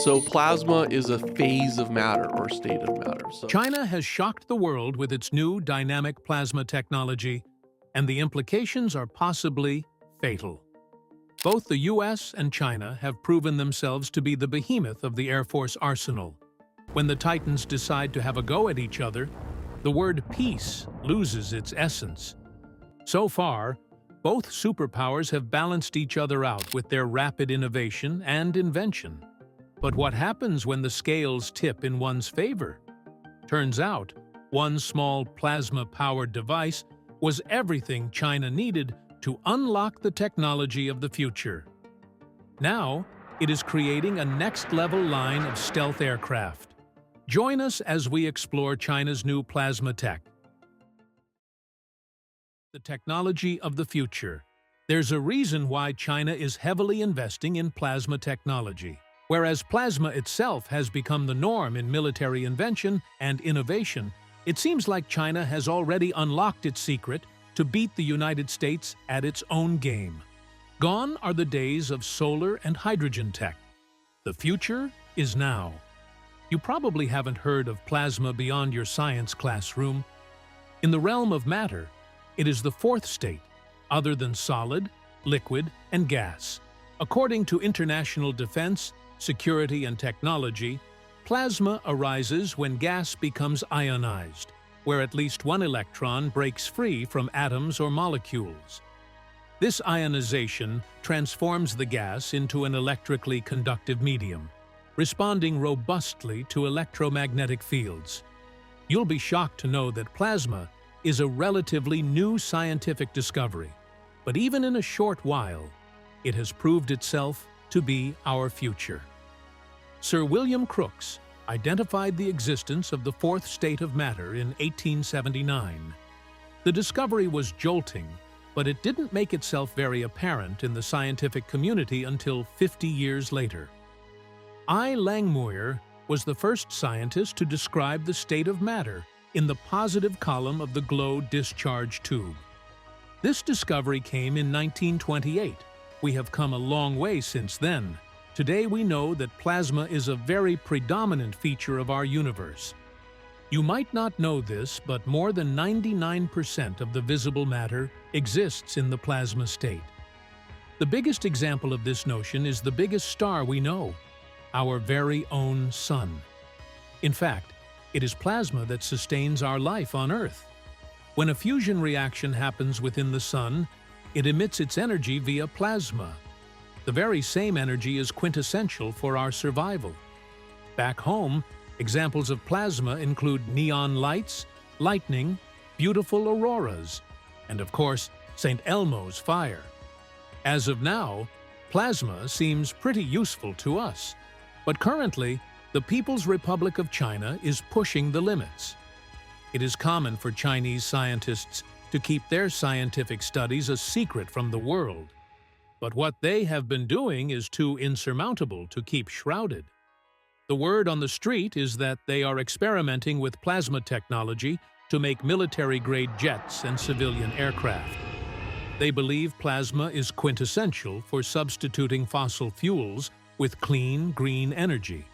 So plasma is a phase of matter or state of matter. So China has shocked the world with its new dynamic plasma technology, and the implications are possibly fatal. Both the US and China have proven themselves to be the behemoth of the Air Force arsenal. When the Titans decide to have a go at each other, the word peace loses its essence. So far, both superpowers have balanced each other out with their rapid innovation and invention. But what happens when the scales tip in one's favor? Turns out, one small plasma-powered device was everything China needed to unlock the technology of the future. Now, it is creating a next-level line of stealth aircraft. Join us as we explore China's new plasma tech. The technology of the future. There's a reason why China is heavily investing in plasma technology. Whereas plasma itself has become the norm in military invention and innovation, it seems like China has already unlocked its secret to beat the United States at its own game. Gone are the days of solar and hydrogen tech. The future is now. You probably haven't heard of plasma beyond your science classroom. In the realm of matter, it is the fourth state, other than solid, liquid, and gas. According to international defense, security, and technology, plasma arises when gas becomes ionized, where at least one electron breaks free from atoms or molecules. This ionization transforms the gas into an electrically conductive medium, responding robustly to electromagnetic fields. You'll be shocked to know that plasma is a relatively new scientific discovery, but even in a short while, it has proved itself to be our future. Sir William Crookes identified the existence of the fourth state of matter in 1879. The discovery was jolting, but it didn't make itself very apparent in the scientific community until 50 years later. I. Langmuir was the first scientist to describe the state of matter in the positive column of the glow discharge tube. This discovery came in 1928. We have come a long way since then. Today we know that plasma is a very predominant feature of our universe. You might not know this, but more than 99% of the visible matter exists in the plasma state. The biggest example of this notion is the biggest star we know, our very own Sun. In fact, it is plasma that sustains our life on Earth. When a fusion reaction happens within the Sun, it emits its energy via plasma. The very same energy is quintessential for our survival. Back home, examples of plasma include neon lights, lightning, beautiful auroras, and of course, St. Elmo's fire. As of now, plasma seems pretty useful to us, but currently, the People's Republic of China is pushing the limits. It is common for Chinese scientists to keep their scientific studies a secret from the world. But what they have been doing is too insurmountable to keep shrouded. The word on the street is that they are experimenting with plasma technology to make military-grade jets and civilian aircraft. They believe plasma is quintessential for substituting fossil fuels with clean, green energy.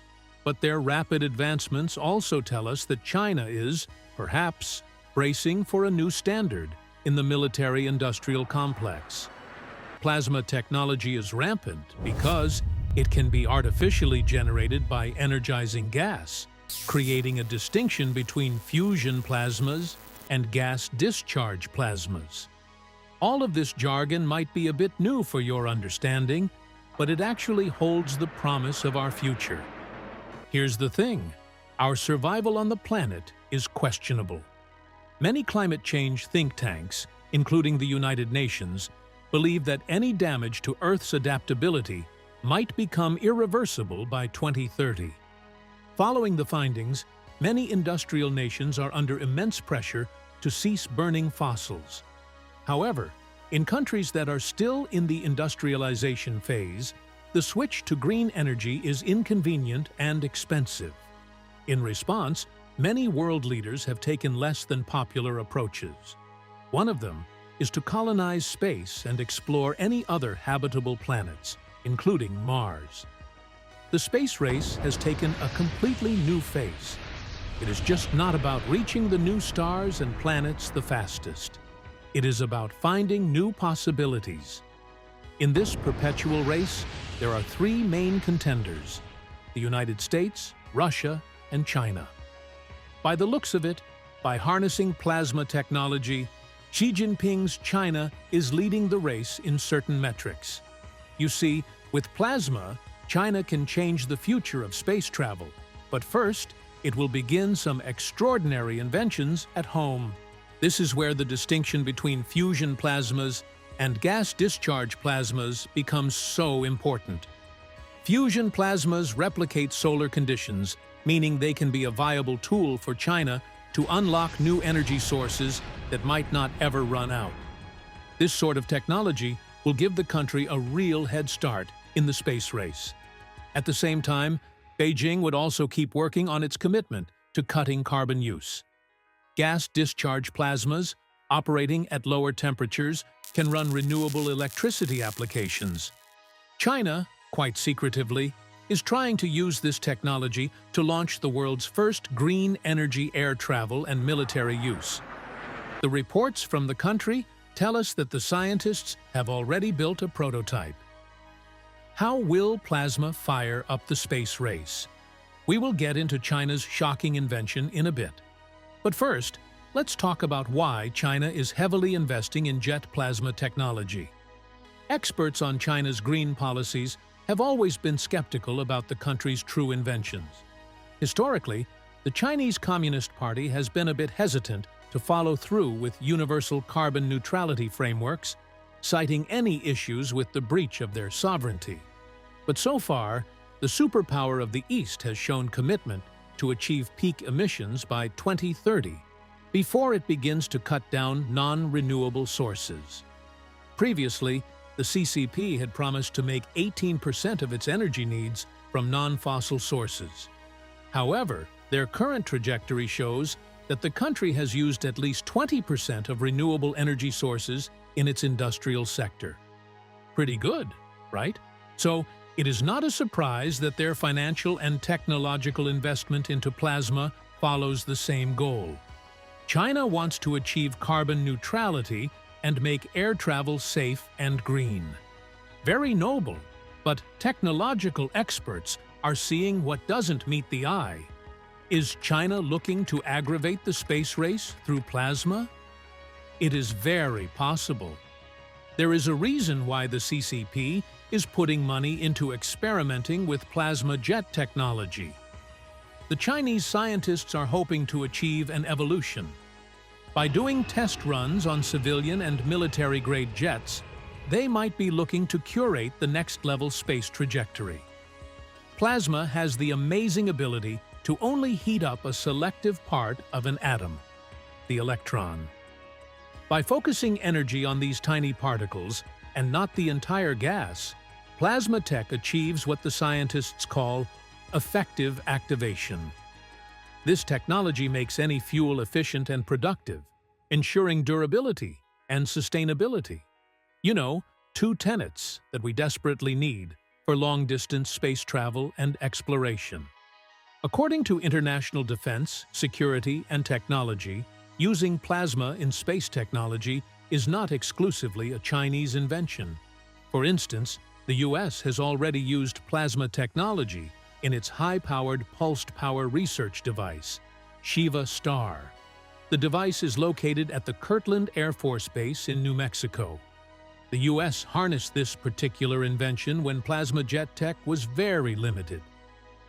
But their rapid advancements also tell us that China is, perhaps, bracing for a new standard in the military-industrial complex. Plasma technology is rampant because it can be artificially generated by energizing gas, creating a distinction between fusion plasmas and gas discharge plasmas. All of this jargon might be a bit new for your understanding, but it actually holds the promise of our future. Here's the thing, our survival on the planet is questionable. Many climate change think tanks, including the United Nations, believe that any damage to Earth's adaptability might become irreversible by 2030. Following the findings, many industrial nations are under immense pressure to cease burning fossils. However, in countries that are still in the industrialization phase, the switch to green energy is inconvenient and expensive. In response, many world leaders have taken less than popular approaches. One of them is to colonize space and explore any other habitable planets, including Mars. the space race has taken a completely new phase. It is just not about reaching the new stars and planets the fastest. It is about finding new possibilities. In this perpetual race, there are three main contenders: the United States, Russia, and China. By the looks of it, by harnessing plasma technology, Xi Jinping's China is leading the race in certain metrics. You see, with plasma, China can change the future of space travel. But first, it will begin some extraordinary inventions at home. This is where the distinction between fusion plasmas and gas discharge plasmas becomes so important. Fusion plasmas replicate solar conditions, meaning they can be a viable tool for China to unlock new energy sources that might not ever run out. This sort of technology will give the country a real head start in the space race. At the same time, Beijing would also keep working on its commitment to cutting carbon use. Gas discharge plasmas, operating at lower temperatures, can run renewable electricity applications. China, quite secretively, is trying to use this technology to launch the world's first green energy air travel and military use. The reports from the country tell us that the scientists have already built a prototype. How will plasma fire up the space race? We will get into China's shocking invention in a bit. But first, let's talk about why China is heavily investing in jet plasma technology. Experts on China's green policies have always been skeptical about the country's true inventions. Historically, the Chinese Communist Party has been a bit hesitant to follow through with universal carbon neutrality frameworks, citing any issues with the breach of their sovereignty. But so far, the superpower of the East has shown commitment to achieve peak emissions by 2030, before it begins to cut down non-renewable sources. Previously, the CCP had promised to make 18% of its energy needs from non-fossil sources. However, their current trajectory shows that the country has used at least 20% of renewable energy sources in its industrial sector. Pretty good, right? So, it is not a surprise that their financial and technological investment into plasma follows the same goal. China wants to achieve carbon neutrality and make air travel safe and green. Very noble, but technological experts are seeing what doesn't meet the eye. Is China looking to aggravate the space race through plasma? It is very possible. There is a reason why the CCP is putting money into experimenting with plasma jet technology. The Chinese scientists are hoping to achieve an evolution. By doing test runs on civilian and military-grade jets, they might be looking to curate the next-level space trajectory. Plasma has the amazing ability to only heat up a selective part of an atom, the electron. By focusing energy on these tiny particles, and not the entire gas, plasma tech achieves what the scientists call effective activation. This technology makes any fuel efficient and productive, ensuring durability and sustainability. You know, two tenets that we desperately need for long-distance space travel and exploration. According to international defense, security, and technology, using plasma in space technology is not exclusively a Chinese invention. For instance, the US has already used plasma technology in its high-powered pulsed power research device, Shiva Star. The device is located at the Kirtland Air Force Base in New Mexico. The US harnessed this particular invention when plasma jet tech was very limited.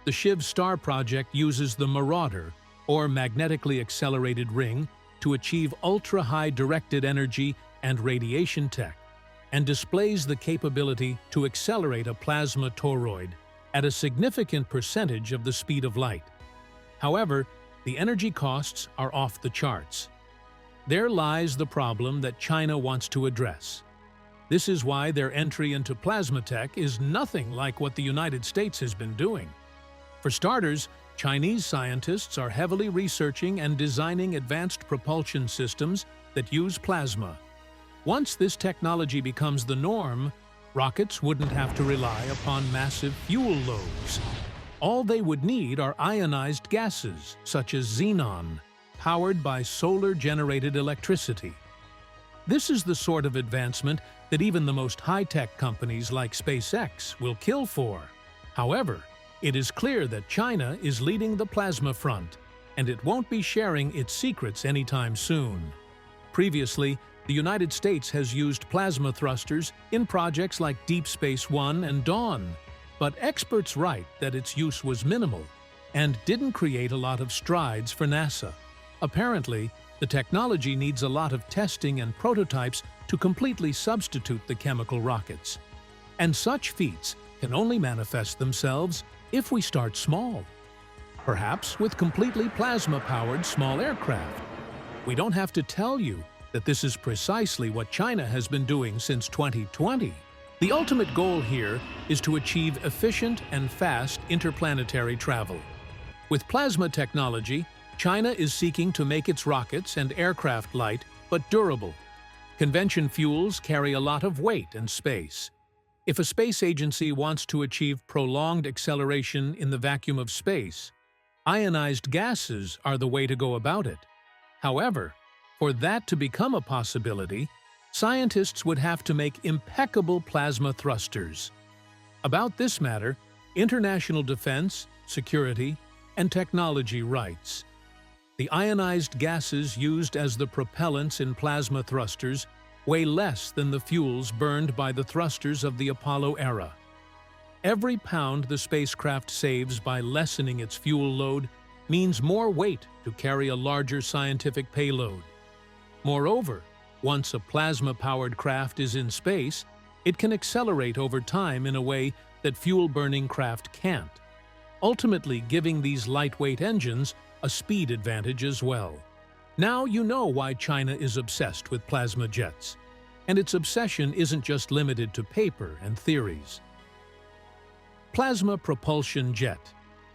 The Shiv Star project uses the Marauder, or magnetically accelerated ring, to achieve ultra-high directed energy and radiation tech, and displays the capability to accelerate a plasma toroid at a significant percentage of the speed of light. However, the energy costs are off the charts. There lies the problem that China wants to address. This is why their entry into plasma tech is nothing like what the United States has been doing. For starters, Chinese scientists are heavily researching and designing advanced propulsion systems that use plasma. Once this technology becomes the norm, Rockets wouldn't have to rely upon massive fuel loads. All they would need are ionized gases, such as xenon, powered by solar-generated electricity. This is the sort of advancement that even the most high-tech companies like SpaceX will kill for. However, it is clear that China is leading the plasma front, and it won't be sharing its secrets anytime soon. Previously, the United States has used plasma thrusters in projects like Deep Space One and Dawn, but experts write that its use was minimal and didn't create a lot of strides for NASA. Apparently, the technology needs a lot of testing and prototypes to completely substitute the chemical rockets. And such feats can only manifest themselves if we start small. Perhaps with completely plasma-powered small aircraft. We don't have to tell you that this is precisely what China has been doing since 2020. The ultimate goal here is to achieve efficient and fast interplanetary travel. With plasma technology, China is seeking to make its rockets and aircraft light but durable. Convention fuels carry a lot of weight and space. If a space agency wants to achieve prolonged acceleration in the vacuum of space, ionized gases are the way to go about it. However, for that to become a possibility, scientists would have to make impeccable plasma thrusters. About this matter, International Defense, Security, and Technology writes, "The ionized gases used as the propellants in plasma thrusters weigh less than the fuels burned by the thrusters of the Apollo era. Every pound the spacecraft saves by lessening its fuel load means more weight to carry a larger scientific payload. Moreover, once a plasma-powered craft is in space, it can accelerate over time in a way that fuel-burning craft can't, ultimately giving these lightweight engines a speed advantage as well." Now you know why China is obsessed with plasma jets. And its obsession isn't just limited to paper and theories. Plasma propulsion jet.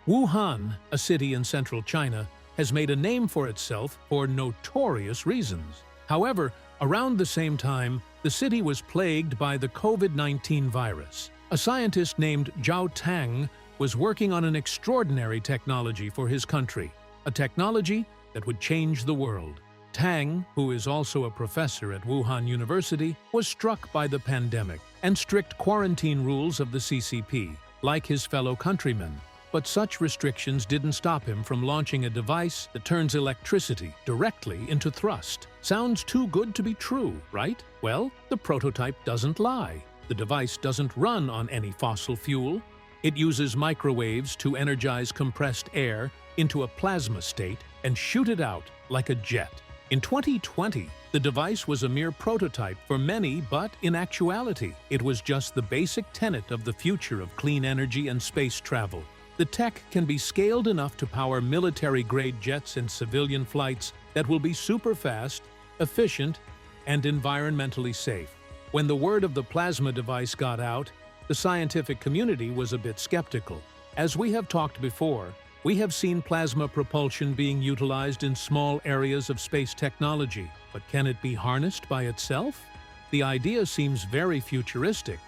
Wuhan, a city in central China, has made a name for itself for notorious reasons. However, around the same time, the city was plagued by the COVID-19 virus. A scientist named Tang was working on an extraordinary technology for his country, a technology that would change the world. Tang, who is also a professor at Wuhan University, was struck by the pandemic and strict quarantine rules of the CCP, like his fellow countrymen. But such restrictions didn't stop him from launching a device that turns electricity directly into thrust. Sounds too good to be true, right? Well, the prototype doesn't lie. The device doesn't run on any fossil fuel. It uses microwaves to energize compressed air into a plasma state and shoot it out like a jet. In 2020, the device was a mere prototype for many, but in actuality, it was just the basic tenet of the future of clean energy and space travel. The tech can be scaled enough to power military-grade jets and civilian flights that will be super fast, efficient, and environmentally safe. When the word of the plasma device got out, the scientific community was a bit skeptical. As we have talked before, we have seen plasma propulsion being utilized in small areas of space technology, but can it be harnessed by itself? The idea seems very futuristic.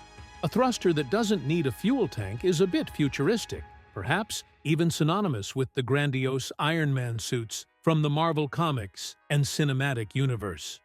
A thruster that doesn't need a fuel tank is a bit futuristic, perhaps even synonymous with the grandiose Iron Man suits from the Marvel Comics and cinematic universe.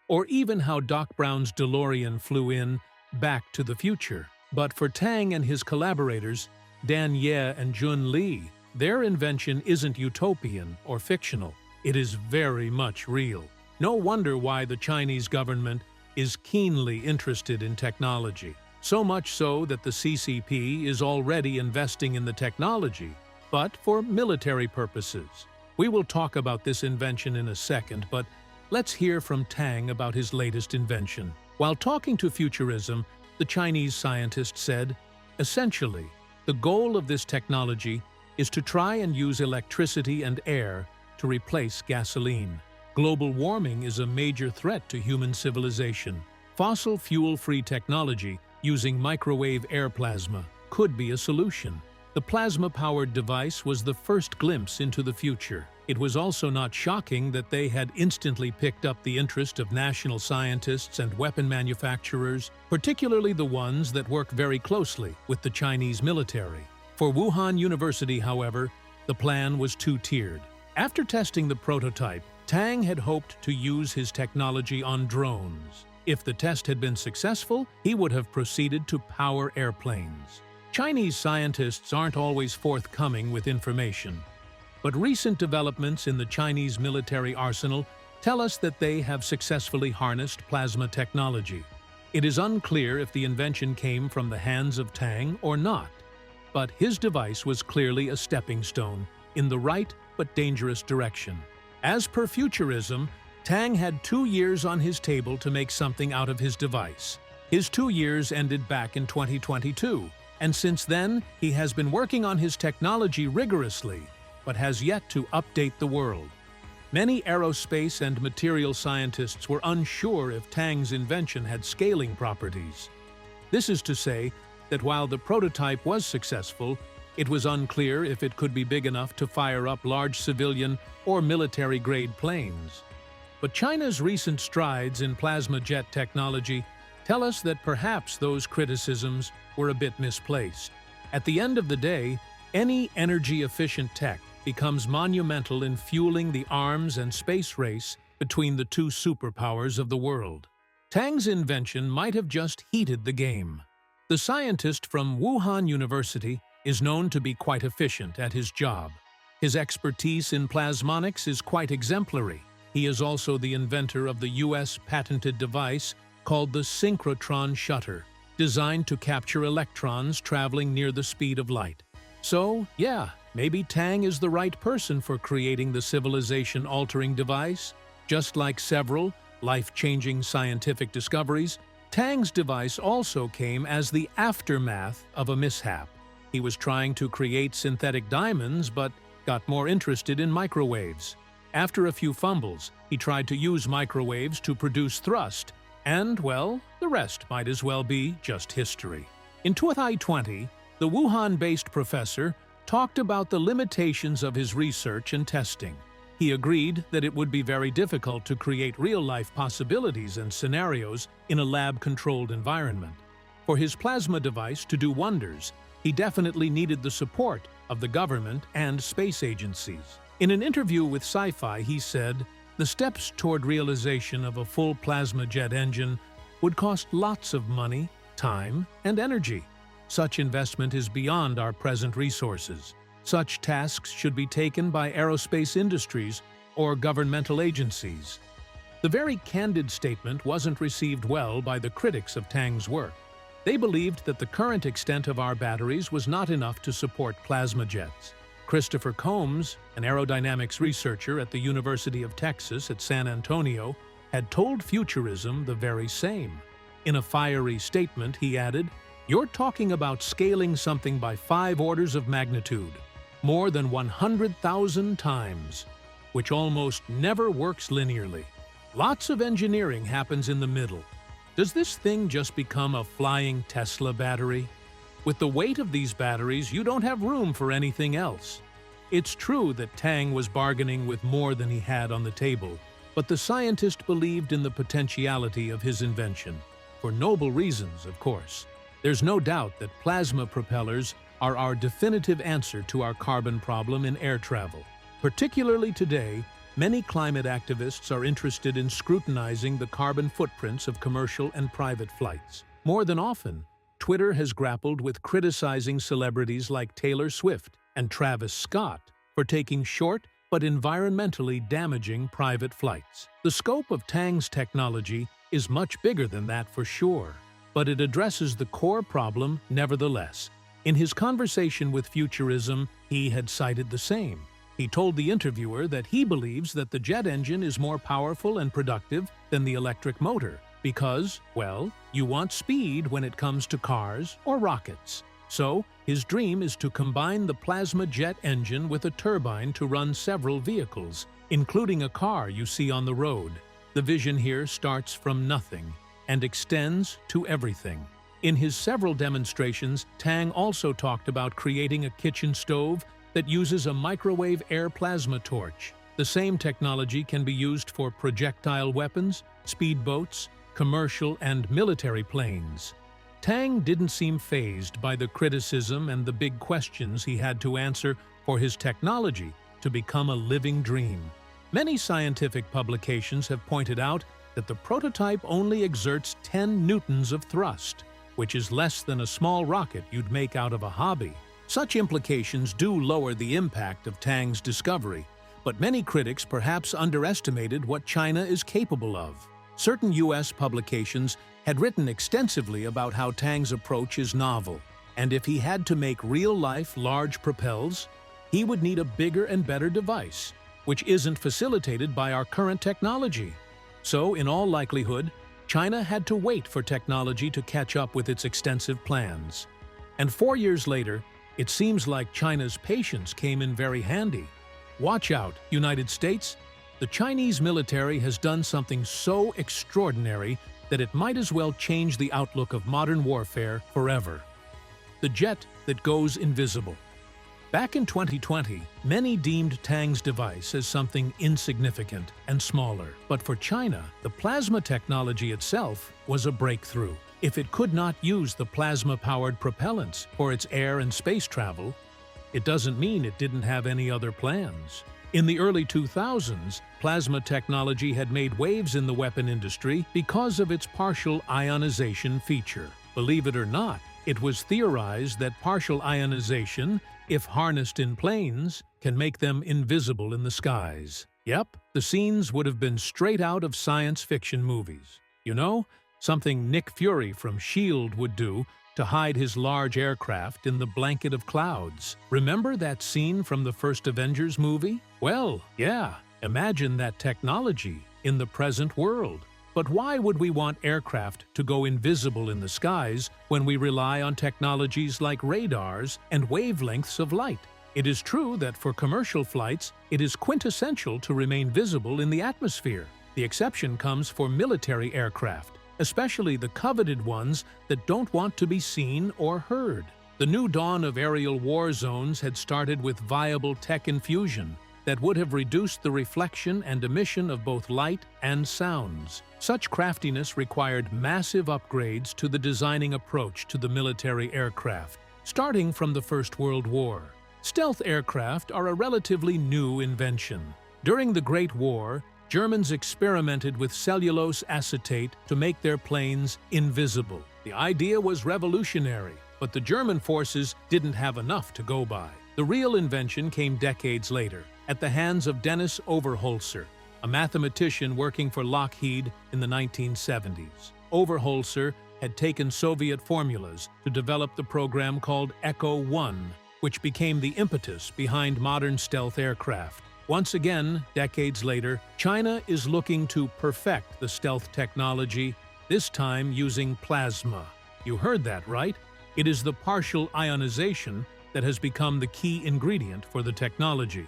Or even how Doc Brown's DeLorean flew in Back to the Future. But for Tang and his collaborators, Dan Ye and Jun Li, their invention isn't utopian or fictional. It is very much real. No wonder why the Chinese government is keenly interested in technology. So much so that the CCP is already investing in the technology, but for military purposes. We will talk about this invention in a second, but let's hear from Tang about his latest invention. While talking to Futurism, the Chinese scientist said, "Essentially, the goal of this technology is to try and use electricity and air to replace gasoline. Global warming is a major threat to human civilization. Fossil fuel-free technology using microwave air plasma could be a solution." The plasma-powered device was the first glimpse into the future. It was also not shocking that they had instantly picked up the interest of national scientists and weapon manufacturers, particularly the ones that work very closely with the Chinese military. For Wuhan University, however, the plan was two-tiered. After testing the prototype, Tang had hoped to use his technology on drones. If the test had been successful, he would have proceeded to power airplanes. Chinese scientists aren't always forthcoming with information, but recent developments in the Chinese military arsenal tell us that they have successfully harnessed plasma technology. It is unclear if the invention came from the hands of Tang or not, but his device was clearly a stepping stone in the right but dangerous direction. As per futurism, Tang had 2 years on his table to make something out of his device. His 2 years ended back in 2022, and since then he has been working on his technology rigorously, but has yet to update the world. Many aerospace and material scientists were unsure if Tang's invention had scaling properties. This is to say that while the prototype was successful, it was unclear if it could be big enough to fire up large civilian or military-grade planes. But China's recent strides in plasma jet technology tell us that perhaps those criticisms were a bit misplaced. At the end of the day, any energy-efficient tech becomes monumental in fueling the arms and space race between the two superpowers of the world. Tang's invention might have just heated the game. The scientist from Wuhan University is known to be quite efficient at his job. His expertise in plasmonics is quite exemplary. He is also the inventor of the US patented device called the synchrotron shutter, designed to capture electrons traveling near the speed of light. So, yeah, maybe Tang is the right person for creating the civilization-altering device. Just like several life-changing scientific discoveries, Tang's device also came as the aftermath of a mishap. He was trying to create synthetic diamonds, but got more interested in microwaves. After a few fumbles, he tried to use microwaves to produce thrust, and, well, the rest might as well be just history. In 2020, the Wuhan-based professor talked about the limitations of his research and testing. He agreed that it would be very difficult to create real-life possibilities and scenarios in a lab-controlled environment. For his plasma device to do wonders, he definitely needed the support of the government and space agencies. In an interview with Sci-Fi, he said, "The steps toward realization of a full plasma jet engine would cost lots of money, time, and energy. Such investment is beyond our present resources. Such tasks should be taken by aerospace industries or governmental agencies." The very candid statement wasn't received well by the critics of Tang's work. They believed that the current extent of our batteries was not enough to support plasma jets. Christopher Combs, an aerodynamics researcher at the University of Texas at San Antonio, had told Futurism the very same. In a fiery statement, he added, "You're talking about scaling something by 5 orders of magnitude, more than 100,000 times, which almost never works linearly. Lots of engineering happens in the middle. Does this thing just become a flying Tesla battery? With the weight of these batteries, you don't have room for anything else." It's true that Tang was bargaining with more than he had on the table, but the scientist believed in the potentiality of his invention. For noble reasons, of course. There's no doubt that plasma propellers are our definitive answer to our carbon problem in air travel. Particularly today, many climate activists are interested in scrutinizing the carbon footprints of commercial and private flights. More than often, Twitter has grappled with criticizing celebrities like Taylor Swift and Travis Scott for taking short but environmentally damaging private flights. The scope of Tang's technology is much bigger than that for sure, but it addresses the core problem nevertheless. In his conversation with Futurism, he had cited the same. He told the interviewer that he believes that the jet engine is more powerful and productive than the electric motor because, well, you want speed when it comes to cars or rockets. So, his dream is to combine the plasma jet engine with a turbine to run several vehicles, including a car you see on the road. The vision here starts from nothing and extends to everything. In his several demonstrations, Tang also talked about creating a kitchen stove that uses a microwave air plasma torch. The same technology can be used for projectile weapons, speedboats, commercial and military planes. Tang didn't seem fazed by the criticism and the big questions he had to answer for his technology to become a living dream. Many scientific publications have pointed out that the prototype only exerts 10 newtons of thrust, which is less than a small rocket you'd make out of a hobby. Such implications do lower the impact of Tang's discovery, but many critics perhaps underestimated what China is capable of. Certain U.S. publications had written extensively about how Tang's approach is novel, and if he had to make real-life large propels, he would need a bigger and better device, which isn't facilitated by our current technology. So, in all likelihood, China had to wait for technology to catch up with its extensive plans. And 4 years later, it seems like China's patience came in very handy. Watch out, United States! The Chinese military has done something so extraordinary that it might as well change the outlook of modern warfare forever. The jet that goes invisible. Back in 2020, many deemed Tang's device as something insignificant and smaller. But for China, the plasma technology itself was a breakthrough. If it could not use the plasma-powered propellants for its air and space travel, it doesn't mean it didn't have any other plans. In the early 2000s, plasma technology had made waves in the weapon industry because of its partial ionization feature. Believe it or not, it was theorized that partial ionization, if harnessed in planes, can make them invisible in the skies. Yep, the scenes would have been straight out of science fiction movies. You know, something Nick Fury from S.H.I.E.L.D. would do to hide his large aircraft in the blanket of clouds. Remember that scene from the first Avengers movie? Well, yeah, imagine that technology in the present world. But why would we want aircraft to go invisible in the skies when we rely on technologies like radars and wavelengths of light? It is true that for commercial flights, it is quintessential to remain visible in the atmosphere. The exception comes for military aircraft, especially the coveted ones that don't want to be seen or heard. The new dawn of aerial war zones had started with viable tech infusion that would have reduced the reflection and emission of both light and sounds. Such craftiness required massive upgrades to the designing approach to the military aircraft, starting from the First World War. Stealth aircraft are a relatively new invention. During the Great War, Germans experimented with cellulose acetate to make their planes invisible. The idea was revolutionary, but the German forces didn't have enough to go by. The real invention came decades later, at the hands of Dennis Overholser, a mathematician working for Lockheed in the 1970s. Overholser had taken Soviet formulas to develop the program called Echo-1, which became the impetus behind modern stealth aircraft. Once again, decades later, China is looking to perfect the stealth technology, this time using plasma. You heard that right? It is the partial ionization that has become the key ingredient for the technology.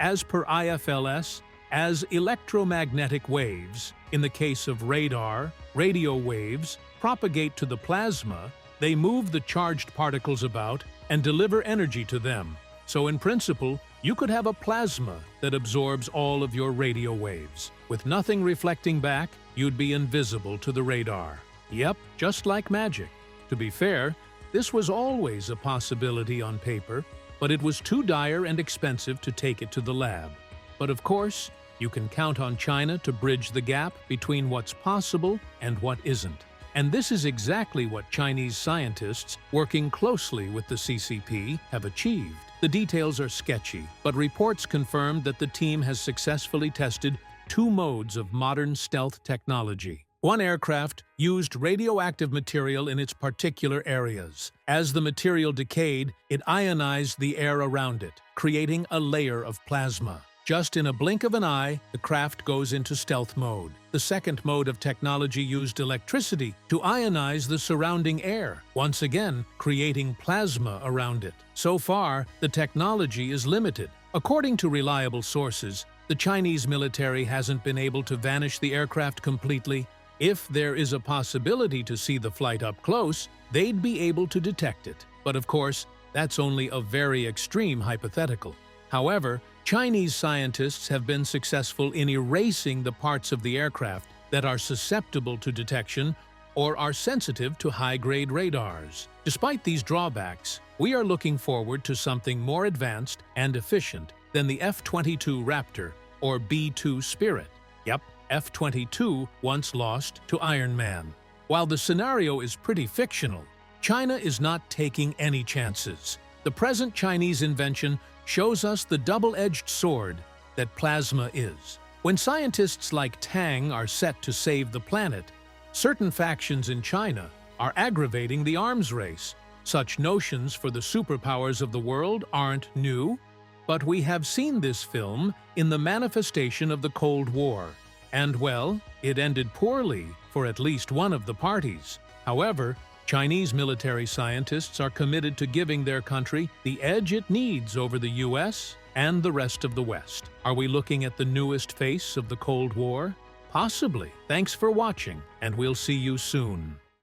As per IFLS, as electromagnetic waves, in the case of radar, radio waves, propagate to the plasma, they move the charged particles about and deliver energy to them. So in principle, you could have a plasma that absorbs all of your radio waves. With nothing reflecting back, you'd be invisible to the radar. Yep, just like magic. To be fair, this was always a possibility on paper, but it was too dire and expensive to take it to the lab. But of course, you can count on China to bridge the gap between what's possible and what isn't. And this is exactly what Chinese scientists, working closely with the CCP, have achieved. The details are sketchy, but reports confirm that the team has successfully tested 2 modes of modern stealth technology. One aircraft used radioactive material in its particular areas. As the material decayed, it ionized the air around it, creating a layer of plasma. Just in a blink of an eye, the craft goes into stealth mode. The second mode of technology used electricity to ionize the surrounding air, once again creating plasma around it. So far, the technology is limited. According to reliable sources, the Chinese military hasn't been able to vanish the aircraft completely. If there is a possibility to see the flight up close, they'd be able to detect it. But of course, That's only a very extreme hypothetical. However, Chinese scientists have been successful in erasing the parts of the aircraft that are susceptible to detection or are sensitive to high-grade radars. Despite these drawbacks, we are looking forward to something more advanced and efficient than the F-22 Raptor or B-2 Spirit. Yep, F-22 once lost to Iron Man. While the scenario is pretty fictional, China is not taking any chances. The present Chinese invention shows us the double-edged sword that plasma is. When scientists like Tang are set to save the planet, certain factions in China are aggravating the arms race. Such notions for the superpowers of the world aren't new, but we have seen this film in the manifestation of the Cold War. And well, it ended poorly for at least one of the parties. However, Chinese military scientists are committed to giving their country the edge it needs over the US and the rest of the West. Are we looking at the newest face of the Cold War? Possibly. Thanks for watching, and we'll see you soon.